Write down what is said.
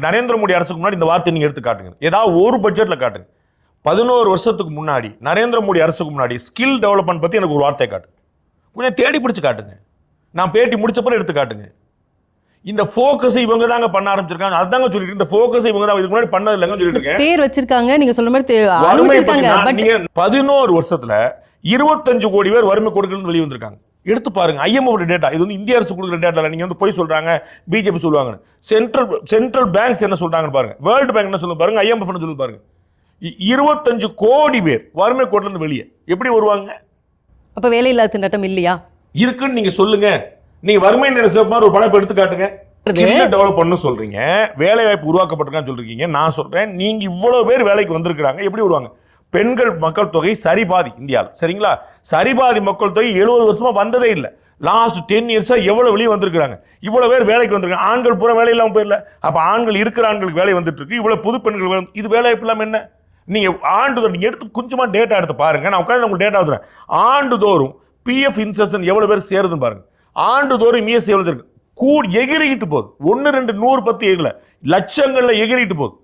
நரேந்திர மோடி அரசுக்கு முன்னாடி இந்த வார்த்தை நீங்க எடுத்து காட்டுங்க. ஏதாவது ஒரு பட்ஜெட்ல காட்டுங்க. 11 வருஷத்துக்கு முன்னாடி நரேந்திர மோடி அரசுக்கு முன்னாடி ஸ்கில் டெவலப்மெண்ட் பத்தி எனக்கு ஒரு வார்த்தை காட்டு. கொஞ்சம் தேடி பிடிச்சு காட்டுங்க. நான் பேட்டி முடிச்சப்பறம் எடுத்து காட்டுங்க. இந்த ஃபோக்கஸ் இவங்க தாங்க பண்ண ஆரம்பிச்சிருக்காங்க. அதாங்க சொல்லிட்டு இந்த ஃபோக்கஸ் இவங்க தான் இதுக்கு முன்னாடி பண்ணது இல்லைங்க சொல்லிட்டு இருக்கேன். பேர் வச்சிருக்காங்க நீங்க சொல்ற மாதிரி அனுமதிச்சிருக்காங்க. பட் நீங்க 11 வருஷத்துல 25 கோடி பேர் வறுமை கோடுகள் வெளிய வந்திருக்காங்க. எடுத்து பாருங்க. IMF data. இது வந்து இந்திய அரசு கொடுக்குற டேட்டா இல்ல. நீங்க வந்து போய் சொல்றாங்க பிஜேபி சொல்லுவாங்க. சென்ட்ரல் பேங்க்ஸ் என்ன சொல்றாங்கன்னு பாருங்க. வேர்ல்ட் பேங்க் என்ன சொல்லுங்க பாருங்க. IMF என்ன சொல்லுங்க பாருங்க. 25 கோடி பேர் வறுமை கோட்டில இருந்து வெளியே எப்படி வருவாங்க? அப்ப வேலை இல்லாத திண்டாட்டம் இல்லையா? இருக்குன்னு நீங்க சொல்லுங்க. நீங்க வறுமை நிலை சிவப்பு ஒரு படம் எடுத்து காட்டுங்க. டெவலப் பண்ணு சொல்றீங்க, வேலை வாய்ப்பு உருவாக்கப்பட்டிருக்கான்னு சொல்றீங்க. நான் சொல்றேன் நீங்க இவ்வளவு பேர் வேலைக்கு வந்திருக்காங்க, எப்படி வருவாங்க? பெண்கள் மக்கள் தொகை சரிபாதி இந்தியாவில், சரிங்களா? சரிபாதி மக்கள் தொகை 70 வருஷமா வந்ததே இல்லை. லாஸ்ட் 10 இயர்ஸா எவ்வளவு வெளியே வந்திருக்காங்க, இவ்வளவு பேர் வேலைக்கு வந்திருக்காங்க. ஆண்கள் பூரா வேலை இல்லாம போயிடல. அப்ப ஆண்கள் இருக்கிற ஆண்களுக்கு வேலை வந்துட்டு இருக்கு, இவ்வளவு புது பெண்கள் இது வேலை வாய்ப்பு இல்லாம என்ன? நீங்க ஆண்டு நீங்க எடுத்து கொஞ்சமா டேட்டா எடுத்து பாருங்க. நான் உட்காந்து உங்களுக்கு டேட்டா தரேன். ஆண்டுதோறும் PF இன்செஷன் எவ்வளவு பேர் சேருதுன்னு பாருங்க. ஆண்டுதோறும் ES எவ்வளவு இருக்கு? எகிரிக்கிட்டு போகுது. 1 2 100 10 லட்சங்கள்ல எகிரிட்டு போகுது.